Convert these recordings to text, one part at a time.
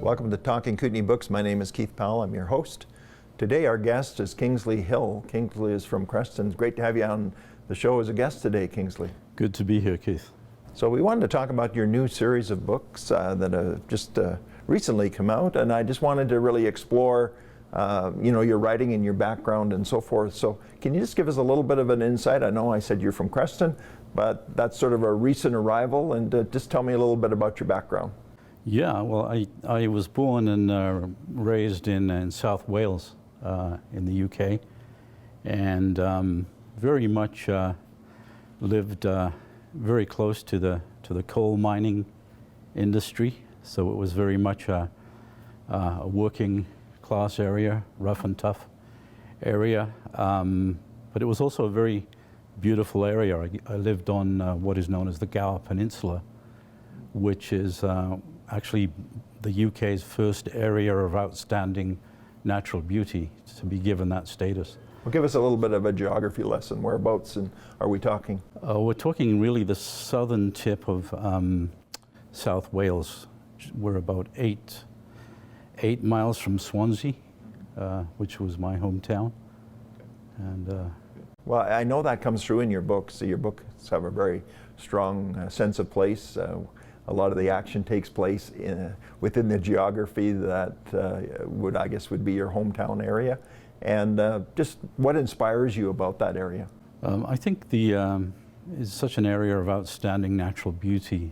Welcome to Talking Kootenay Books. My name is Keith Powell. I'm your host. Today our guest is Kingsley Hill. Kingsley is from Creston. It's great to have you on the show as a guest today, Kingsley. Good to be here, Keith. So we wanted to talk about your new series of books that have just recently come out, and I just wanted to really explore your writing and your background and so forth. So can you just give us a little bit of an insight? I know I said you're from Creston, but that's sort of a recent arrival, and just tell me a little bit about your background. Yeah, well, I was born and raised in South Wales in the UK, and very much lived very close to the coal mining industry. So it was very much a working class area, rough and tough area, but it was also a very beautiful area. I lived on what is known as the Gower Peninsula, which is actually the UK's first area of outstanding natural beauty to be given that status. Well, give us a little bit of a geography lesson. Whereabouts are we talking? We're talking really the southern tip of South Wales. We're about eight miles from Swansea, which was my hometown. And well, I know that comes through in your books. Your books have a very strong sense of place. A lot of the action takes place within the geography that would be your hometown area. And just what inspires you about that area? I think it's such an area of outstanding natural beauty.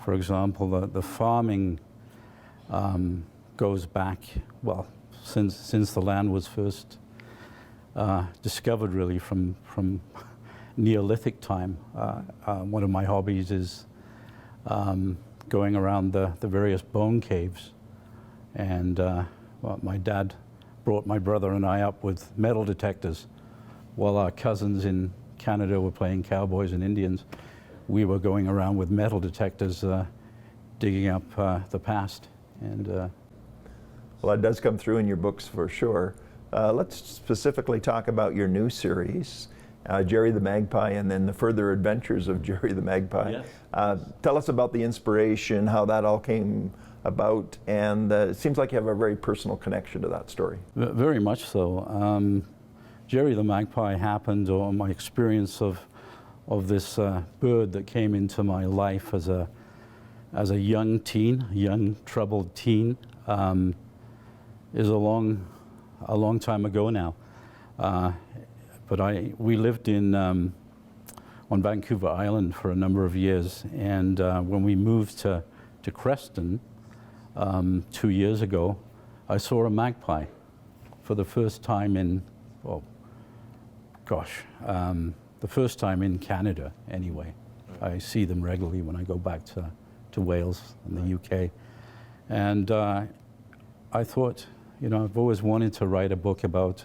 For example, the farming goes back, well, since the land was first discovered, really, from Neolithic time. One of my hobbies is going around the various bone caves, and my dad brought my brother and I up with metal detectors while our cousins in Canada were playing cowboys and Indians. We were going around with metal detectors digging up the past. And well, that does come through in your books for sure. Let's specifically talk about your new series, Jerry the Magpie, and then the further adventures of Jerry the Magpie. Yes. Tell us about the inspiration, how that all came about, and it seems like you have a very personal connection to that story. Very much so. Jerry the Magpie happened, or my experience of this bird that came into my life as a young teen, young troubled teen, is a long time ago now. But we lived on Vancouver Island for a number of years, and when we moved to Creston 2 years ago, I saw a magpie for the first time the first time in Canada anyway. I see them regularly when I go back to Wales and the UK. And I thought, I've always wanted to write a book about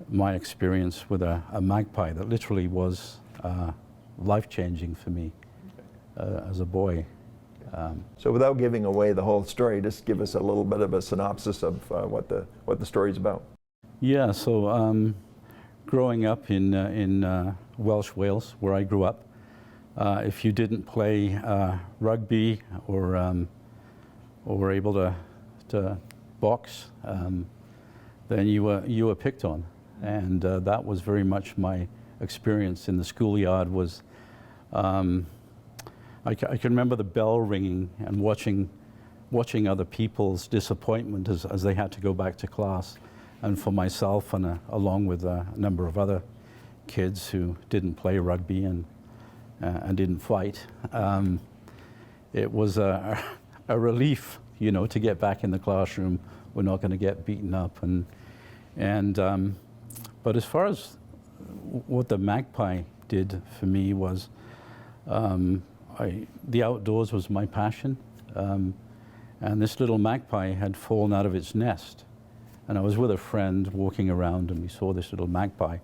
my experience with a magpie that literally was life-changing for me as a boy. So without giving away the whole story, just give us a little bit of a synopsis of what the story's about. Yeah, so growing up in Welsh Wales, where I grew up, if you didn't play rugby or were able to box, then you were picked on. And that was very much my experience in the schoolyard. Was I can remember the bell ringing and watching other people's disappointment as they had to go back to class, and for myself and along with a number of other kids who didn't play rugby and didn't fight. It was a relief, to get back in the classroom. We're not going to get beaten up, but as far as what the magpie did for me was, the outdoors was my passion, and this little magpie had fallen out of its nest, and I was with a friend walking around, and we saw this little magpie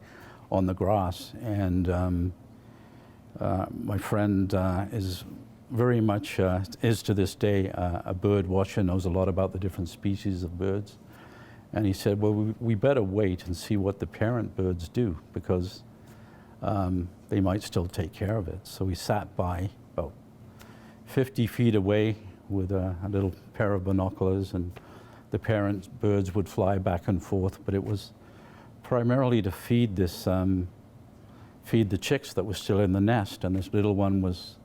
on the grass, and my friend is very much, is to this day, a bird watcher, knows a lot about the different species of birds. And he said, well, we better wait and see what the parent birds do, because they might still take care of it. So we sat by about 50 feet away with a little pair of binoculars, and the parent birds would fly back and forth, but it was primarily to feed this, feed the chicks that were still in the nest, and this little one was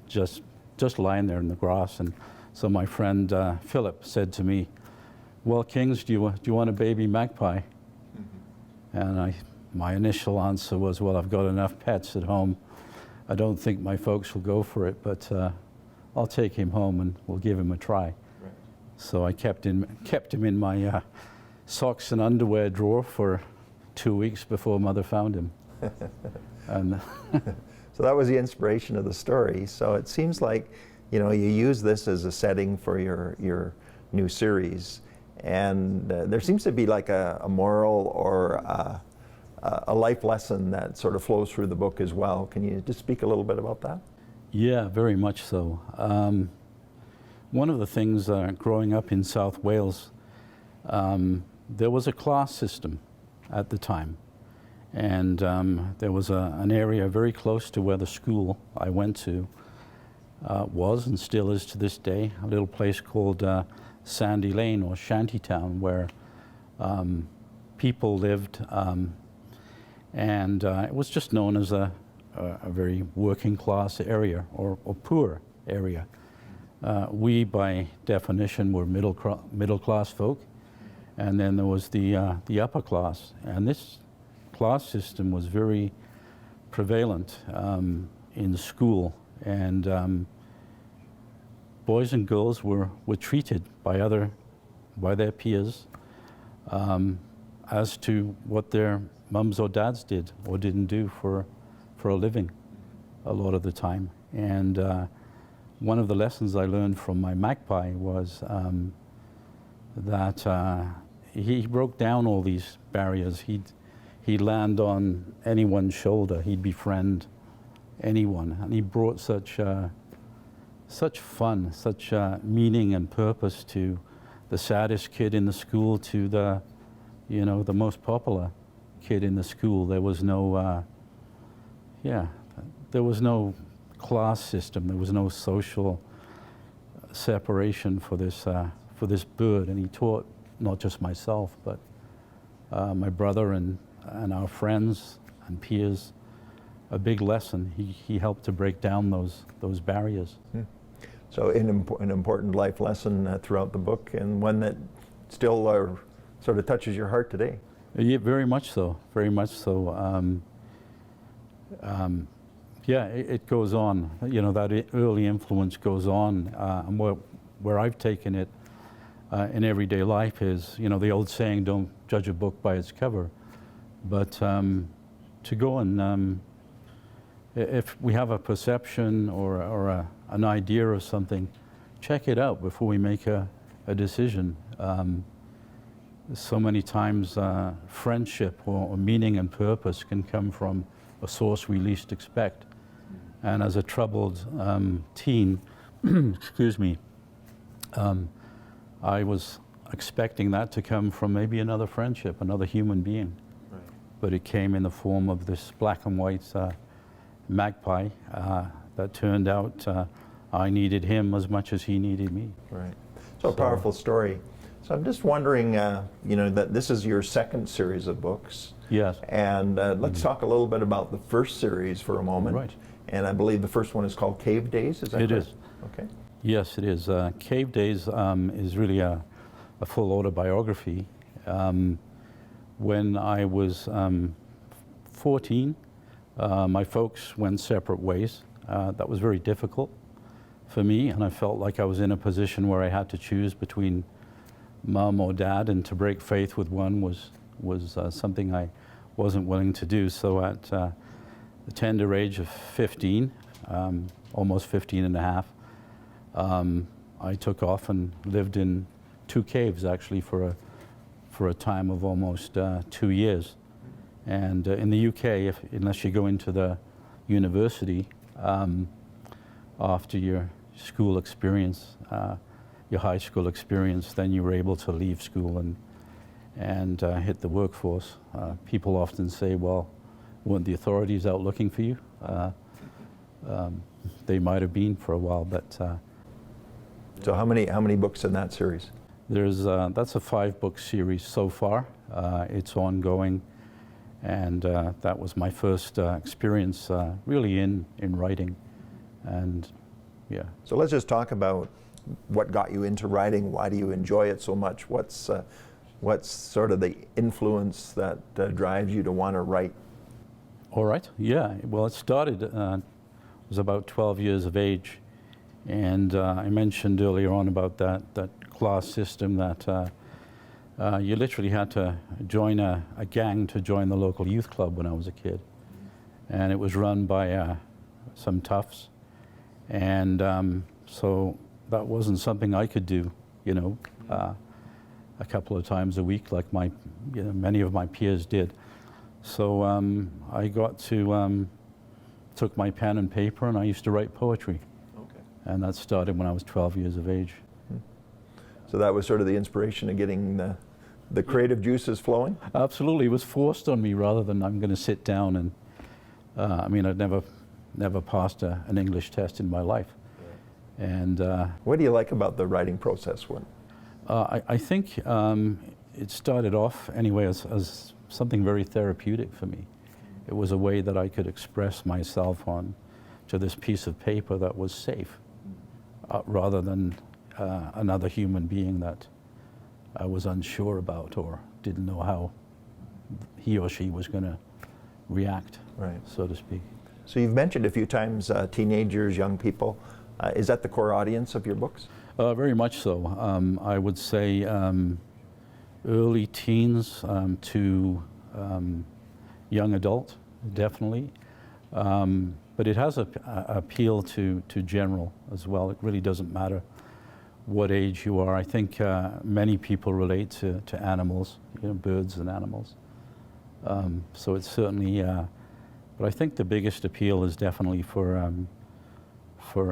just lying there in the grass. And so my friend Philip said to me, "Well, Kings, do you want a baby magpie?" And my initial answer was, "Well, I've got enough pets at home. I don't think my folks will go for it, but I'll take him home and we'll give him a try." Right. So I kept him in my socks and underwear drawer for 2 weeks before Mother found him. And so that was the inspiration of the story. So it seems like, you know, you use this as a setting for your new series, and there seems to be like a moral or a life lesson that sort of flows through the book as well. Can you just speak a little bit about that? Yeah, very much so. One of the things growing up in South Wales, there was a class system at the time. And there was an area very close to where the school I went to was and still is to this day, a little place called Sandy Lane or Shantytown, where people lived, and it was just known as a very working class area or poor area. We, by definition, were middle class folk, and then there was the upper class, and this class system was very prevalent in school, and boys and girls were treated by their peers as to what their mums or dads did or didn't do for a living a lot of the time. And one of the lessons I learned from my magpie was that he broke down all these barriers. He'd land on anyone's shoulder. He'd befriend anyone, and he brought such fun, such meaning and purpose to the saddest kid in the school to the most popular kid in the school. There was no there was no class system. There was no social separation for this bird, and he taught not just myself, but my brother and our friends and peers a big lesson. He helped to break down those barriers. So an important life lesson throughout the book, and one that still sort of touches your heart today. Yeah, very much so. Very much so. Yeah, it goes on. You know, that early influence goes on, and where I've taken it in everyday life is, you know, the old saying, "Don't judge a book by its cover," but to go and if we have a perception or an idea of something, check it out before we make a decision. So many times friendship or meaning and purpose can come from a source we least expect. And as a troubled teen, excuse me, I was expecting that to come from maybe another friendship, another human being. Right. But it came in the form of this black and white magpie that turned out I needed him as much as he needed me. Right. So a powerful story. So I'm just wondering, you know, that this is your second series of books. Yes. And let's talk a little bit about the first series for a moment. Right. And I believe the first one is called Cave Days, is that correct? It is. Okay. Yes, it is. Cave Days is really a full autobiography. When I was 14, my folks went separate ways. That was very difficult for me, and I felt like I was in a position where I had to choose between mom or dad, and to break faith with one was something I wasn't willing to do. So at the tender age of 15, almost 15 and a half, I took off and lived in 2 caves actually for a time of almost 2 years. And in the UK, unless you go into the university after your school experience, your high school experience, then you were able to leave school and hit the workforce. People often say, "Well, weren't the authorities out looking for you?" They might have been for a while, but So how many books in that series? There's that's a 5-book series so far. It's ongoing, and that was my first experience really in writing, and yeah. So let's just talk about what got you into writing. Why do you enjoy it so much? What's sort of the influence that drives you to want to write? All right. Yeah. Well, it started. Was about 12 years of age, and I mentioned earlier on about that class system that you literally had to join a gang to join the local youth club when I was a kid, and it was run by some toughs, and so that wasn't something I could do, a couple of times a week like many of my peers did. So I took my pen and paper and I used to write poetry. Okay. And that started when I was 12 years of age. So that was sort of the inspiration of getting the creative juices flowing? Absolutely. It was forced on me rather than I'm going to sit down and, I'd never passed an English test in my life. And what do you like about the writing process? I think it started off anyway as something very therapeutic for me. It was a way that I could express myself on to this piece of paper that was safe, rather than another human being that I was unsure about or didn't know how he or she was going to react, right, so to speak. So you've mentioned a few times teenagers, young people. Is that the core audience of your books? Very much so. I would say early teens to young adult, definitely. But it has a appeal to general as well. It really doesn't matter what age you are. I think many people relate to animals, birds and animals. So it's certainly, but I think the biggest appeal is definitely for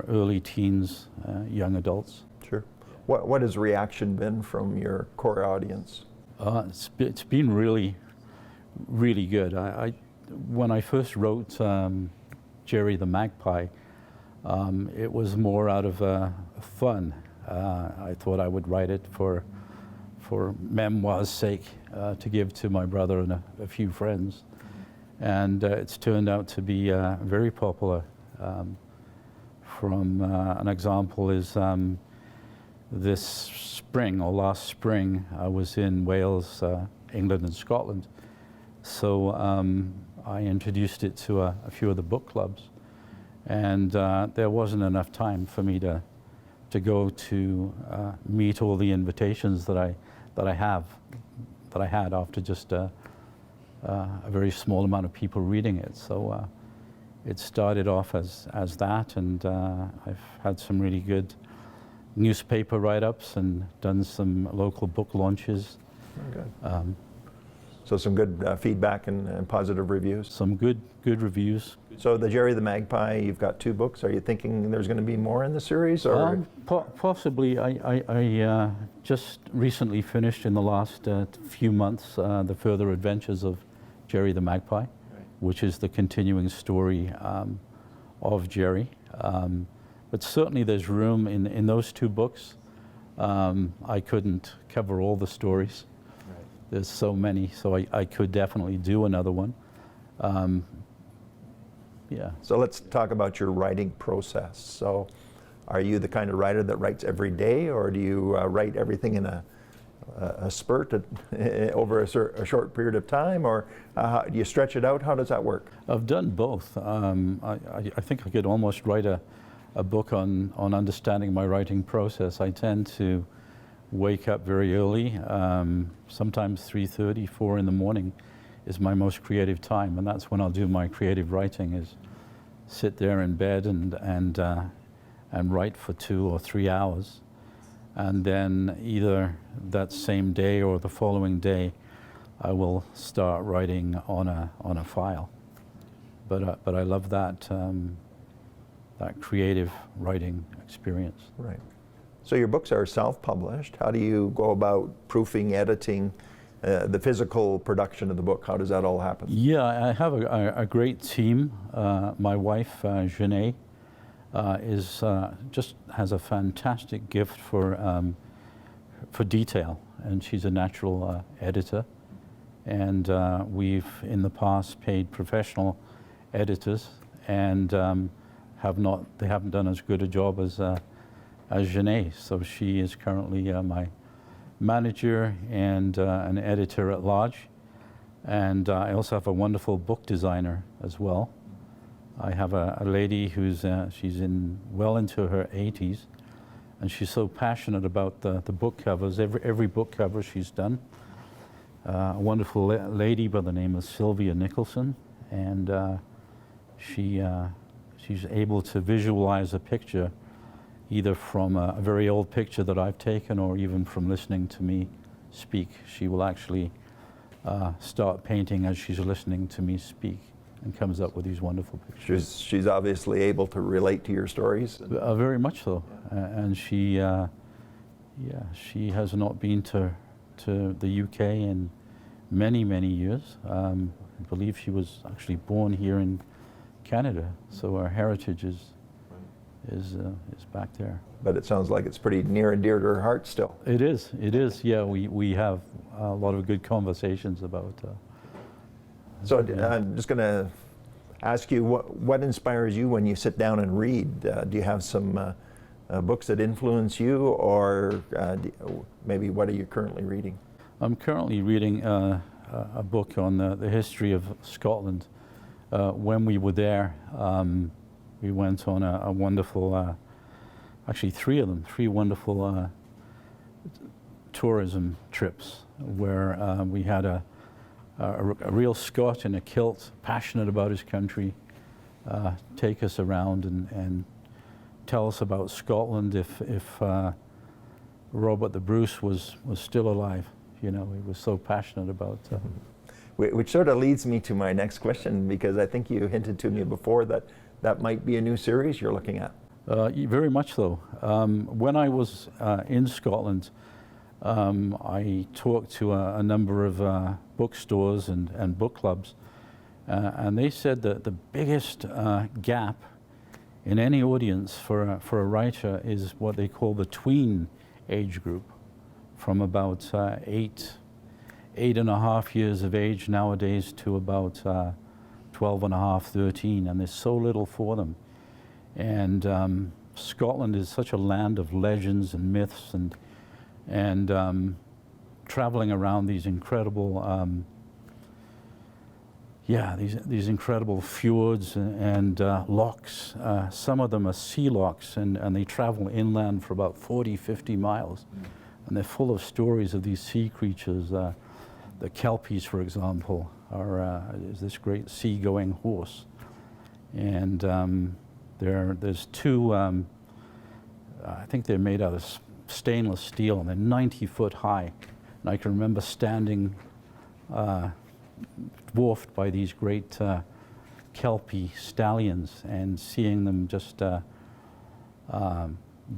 early teens, young adults. Sure. What has reaction been from your core audience? It's been really, really good. When I first wrote Jerry the Magpie, it was more out of fun. I thought I would write it for memoir's sake, to give to my brother and a few friends. And it's turned out to be very popular. An example is this spring, or last spring, I was in Wales, England and Scotland. So I introduced it to a few of the book clubs, and there wasn't enough time for me to go to meet all the invitations that I had after just a very small amount of people reading it. So it started off as that, and I've had some really good newspaper write-ups and done some local book launches. Okay. So some good feedback and positive reviews? Some good reviews. So the Jerry the Magpie, you've got 2 books. Are you thinking there's going to be more in the series? Or? Possibly. I just recently finished in the last few months The Further Adventures of Jerry the Magpie, right, which is the continuing story of Jerry. But certainly there's room in those 2 books. I couldn't cover all the stories. Right. There's so many, so I could definitely do another one. Yeah. So let's talk about your writing process. So are you the kind of writer that writes every day, or do you write everything in a spurt over a short period of time, or do you stretch it out? How does that work? I've done both. I think I could almost write a book on understanding my writing process. I tend to wake up very early, sometimes 3:30, 4 in the morning is my most creative time, and that's when I'll do my creative writing, is sit there in bed and write for 2 or 3 hours. And then either that same day or the following day, I will start writing on a file. But I love that creative writing experience. Right. So your books are self-published. How do you go about proofing, editing, the physical production of the book? How does that all happen? Yeah, I have a great team. My wife, Janae, just has a fantastic gift for detail, and she's a natural editor. And we've in the past paid professional editors, and they haven't done as good a job as Janae. So she is currently my manager and an editor at large. And I also have a wonderful book designer as well. I have a lady who's she's well into her 80s, and she's so passionate about the book covers. Every book cover she's done. A wonderful lady by the name of Sylvia Nicholson, and she's able to visualize a picture either from a very old picture that I've taken or even from listening to me speak. She will actually start painting as she's listening to me speak and comes up with these wonderful pictures. She's obviously able to relate to your stories. Very much so, and she has not been to the UK in many years. I believe she was actually born here in Canada, so our heritage is back there. But it sounds like it's pretty near and dear to her heart still. It is. Yeah, we have a lot of good conversations about. So I'm just going to ask you, what inspires you when you sit down and read? Do you have some books that influence you, or maybe what are you currently reading? I'm currently reading a book on the history of Scotland. When we were there, we went on a wonderful, actually three wonderful tourism trips where we had a real Scot in a kilt, passionate about his country, take us around and tell us about Scotland if Robert the Bruce was still alive. You know, he was so passionate about. Which sort of leads me to my next question, because I think you hinted to me before that might be a new series you're looking at. Very much so. When I was in Scotland, I talked to a number of bookstores and book clubs, and they said that the biggest gap in any audience for a writer is what they call the tween age group, from about 8.5 years of age nowadays to about 12.5, 13, and there's so little for them. And Scotland is such a land of legends and myths, and traveling around these incredible, these incredible fjords and lochs. Some of them are sea lochs, and they travel inland for about 40, 50 miles. And they're full of stories of these sea creatures. The Kelpies, for example, is this great sea-going horse. And there's two, I think they're made out of stainless steel, and they're 90 foot high. And I can remember standing dwarfed by these great Kelpie stallions and seeing them just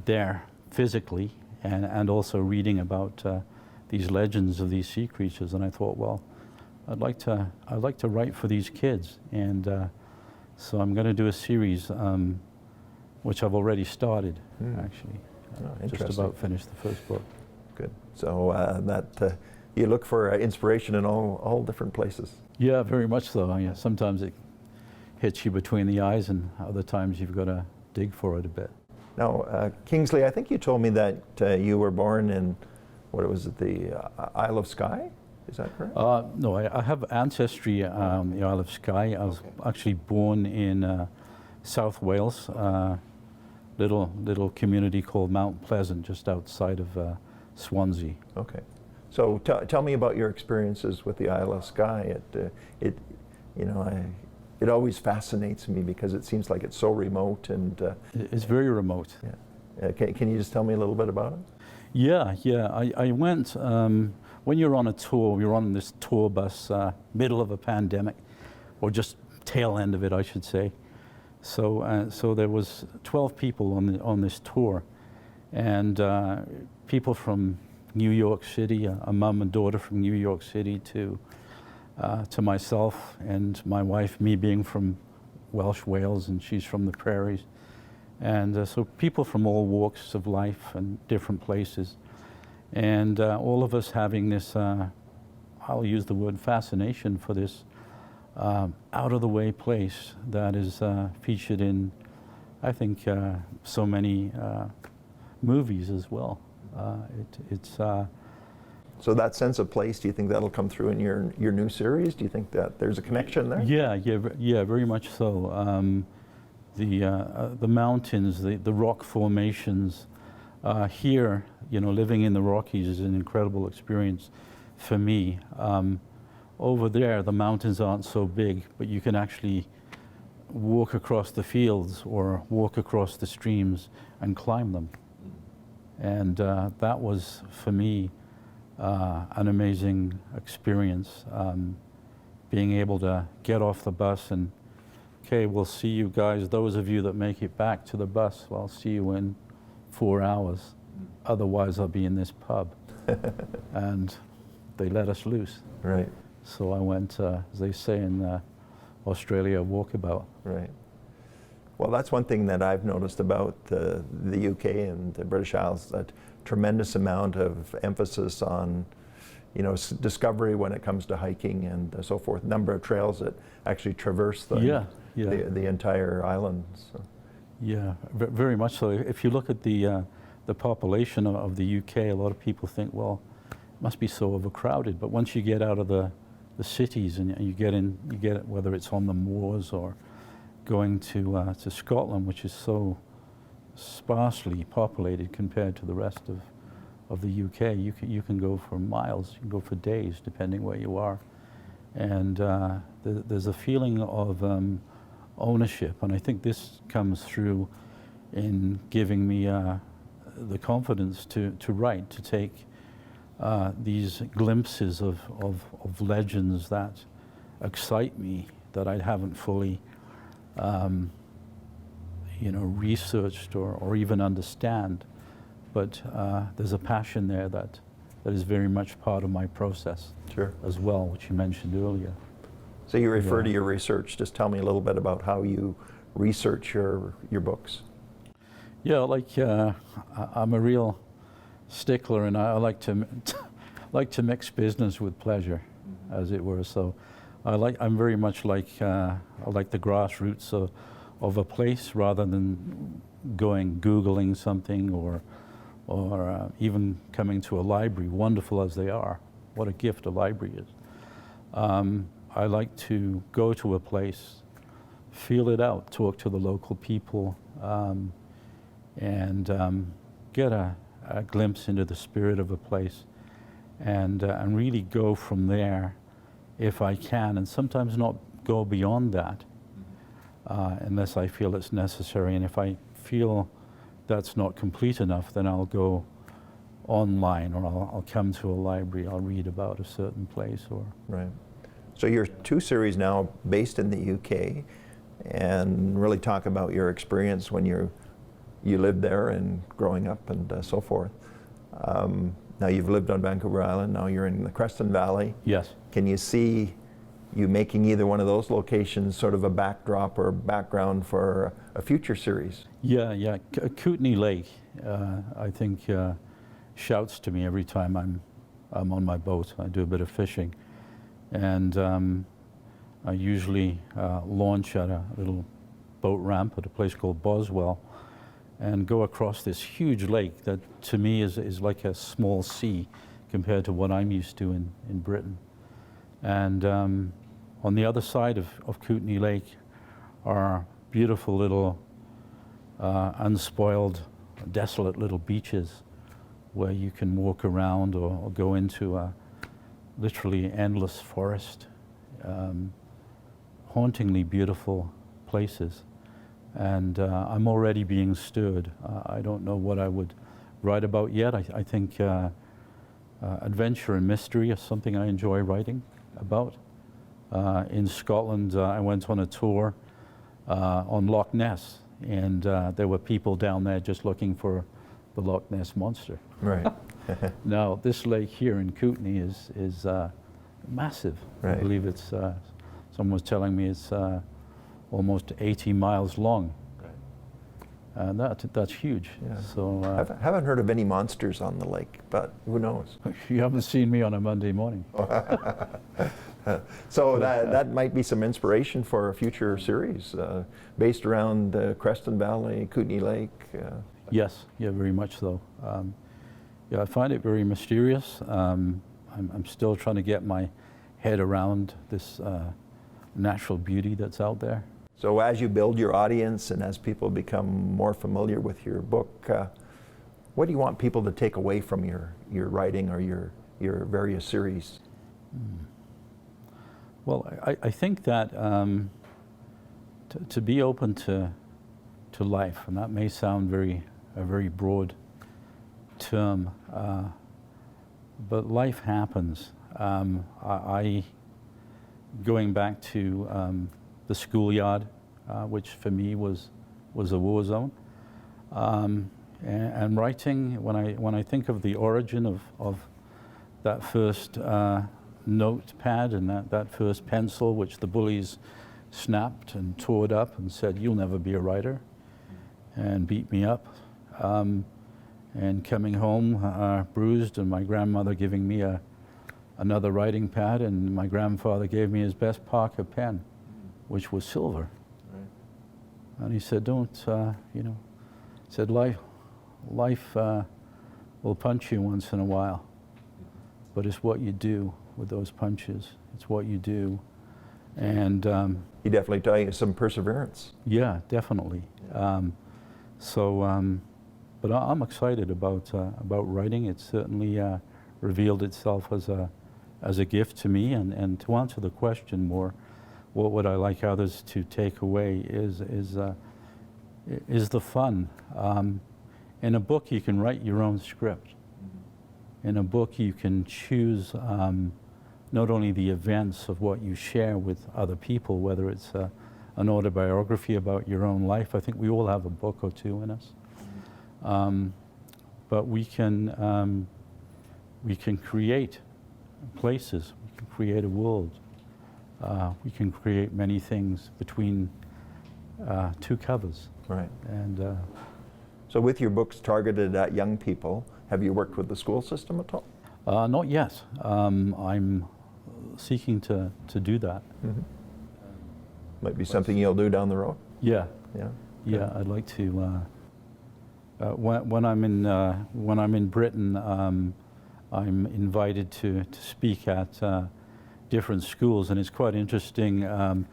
there physically, and also reading about these legends of these sea creatures. And I thought, well, I'd like to write for these kids, and so I'm going to do a series, which I've already started, actually. Just about finished the first book. Good. So you look for inspiration in all different places. Yeah, very much so. Yeah, sometimes it hits you between the eyes, and other times you've got to dig for it a bit. Now, Kingsley, I think you told me that you were born in, what was it, the Isle of Skye? Is that correct? No, I have ancestry on the Isle of Skye. I was actually born in South Wales, little community called Mount Pleasant, just outside of Swansea. Okay. So tell me about your experiences with the Isle of Skye. It always fascinates me because it seems like it's so remote and. It's very remote. Yeah. Can you just tell me a little bit about it? Yeah. I went, when you're on a tour, you're on this tour bus, middle of a pandemic, or just tail end of it, I should say. So there was 12 people on this tour, and people from New York City, a mum and daughter from New York City, to myself and my wife, me being from Welsh Wales, and she's from the prairies. And so people from all walks of life and different places. And all of us having this, I'll use the word fascination for this out-of-the-way place that is featured in, I think, so many movies as well. So that sense of place, do you think that'll come through in your new series? Do you think that there's a connection there? Yeah, very much so. The mountains, the rock formations here, living in the Rockies is an incredible experience for me. Over there, the mountains aren't so big, but you can actually walk across the fields or walk across the streams and climb them. And that was, for me, an amazing experience. Being able to get off the bus and, okay, we'll see you guys, those of you that make it back to the bus, well, I'll see you in 4 hours. Otherwise, I'll be in this pub. And they let us loose. Right. So I went, as they say in Australia, walkabout. Right. Well, that's one thing that I've noticed about the UK and the British Isles, that tremendous amount of emphasis on, discovery when it comes to hiking and so forth. Number of trails that actually traverse the entire island. So. Yeah, very much so. If you look at the population of the UK, a lot of people think, well, it must be so overcrowded. But once you get out of the cities and you get it, whether it's on the moors or going to Scotland, which is so sparsely populated compared to the rest of the UK, you can go for miles, you can go for days, depending where you are. And there's a feeling of ownership, and I think this comes through in giving me the confidence to write, to take these glimpses of legends that excite me, that I haven't fully researched or even understand. But there's a passion there that is very much part of my process. Sure. As well, which you mentioned earlier. So you refer to your research. Just tell me a little bit about how you research your books. Yeah, I'm a real stickler, and I like to mix business with pleasure, as it were. So I'm very much I like the grassroots of a place rather than Googling something or even coming to a library, wonderful as they are. What a gift a library is. I like to go to a place, feel it out, talk to the local people, and get a glimpse into the spirit of a place, and really go from there if I can, and sometimes not go beyond that unless I feel it's necessary. And if I feel that's not complete enough, then I'll go online, or I'll come to a library, I'll read about a certain place. Right. So your two series now based in the UK, and really talk about your experience when you lived there and growing up and so forth. Now you've lived on Vancouver Island, now you're in the Creston Valley. Yes. Can you see you making either one of those locations sort of a backdrop or background for a future series? Yeah. Kootenay Lake, I think, shouts to me every time I'm on my boat. I do a bit of fishing, and I usually launch at a little boat ramp at a place called Boswell and go across this huge lake that to me is like a small sea compared to what I'm used to in Britain. And on the other side of Kootenay Lake are beautiful little unspoiled, desolate little beaches where you can walk around or go into a literally endless forest, hauntingly beautiful places. And I'm already being stirred. I don't know what I would write about yet. I think adventure and mystery is something I enjoy writing about. In Scotland, I went on a tour on Loch Ness, and there were people down there just looking for the Loch Ness Monster. Right. Now, this lake here in Kootenay is massive. Right. I believe it's, someone was telling me it's almost 80 miles long. Right. That's huge. Yeah. So Haven't heard of any monsters on the lake, but who knows? you haven't seen me on a Monday morning. So that might be some inspiration for a future series based around Creston Valley, Kootenay Lake. Yes, yeah, very much so. Yeah, I find it very mysterious. I'm still trying to get my head around this natural beauty that's out there. So as you build your audience and as people become more familiar with your book, what do you want people to take away from your writing or your various series? Well, I think that to be open to life, and that may sound a very broad term, but life happens. Going back to the schoolyard, which for me was a war zone, and writing. When I think of the origin of that first notepad and that first pencil, which the bullies snapped and tore it up and said, "You'll never be a writer," and beat me up. And coming home bruised, and my grandmother giving me another writing pad, and my grandfather gave me his best Parker pen, which was silver. Right. And he said, "Don't, said life will punch you once in a while, but it's what you do with those punches. It's what you do." And he definitely taught you some perseverance. Yeah, definitely. Yeah. But I'm excited about writing. It certainly revealed itself as a gift to me. And to answer the question more, what would I like others to take away is the fun. In a book, you can write your own script. In a book, you can choose not only the events of what you share with other people, whether it's an autobiography about your own life. I think we all have a book or two in us. But we can create places, we can create a world, we can create many things between two covers. Right. And so with your books targeted at young people, have you worked with the school system at all? not yet. I'm seeking to do that. Mm-hmm. Might be something you'll do down the road? Yeah. Yeah. Yeah, I'd like to. When I'm in Britain, I'm invited to speak at different schools, and it's quite interesting.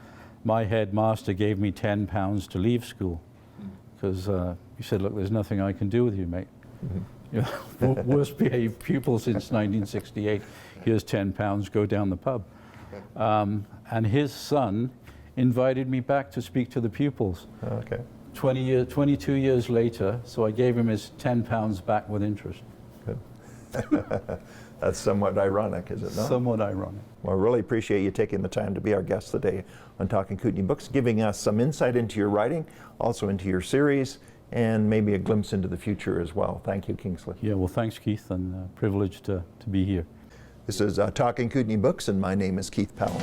My headmaster gave me £10 to leave school because he said, "Look, there's nothing I can do with you, mate. Mm-hmm. You know, worst behaved pupil since 1968. Here's £10. Go down the pub." And his son invited me back to speak to the pupils. Okay. 22 years later, so I gave him his £10 back with interest. Good. That's somewhat ironic, is it not? Somewhat ironic. Well, I really appreciate you taking the time to be our guest today on Talking Kootenay Books, giving us some insight into your writing, also into your series, and maybe a glimpse into the future as well. Thank you, Kingsley. Yeah, well, thanks, Keith, and privileged to be here. This is Talking Kootenay Books, and my name is Keith Powell.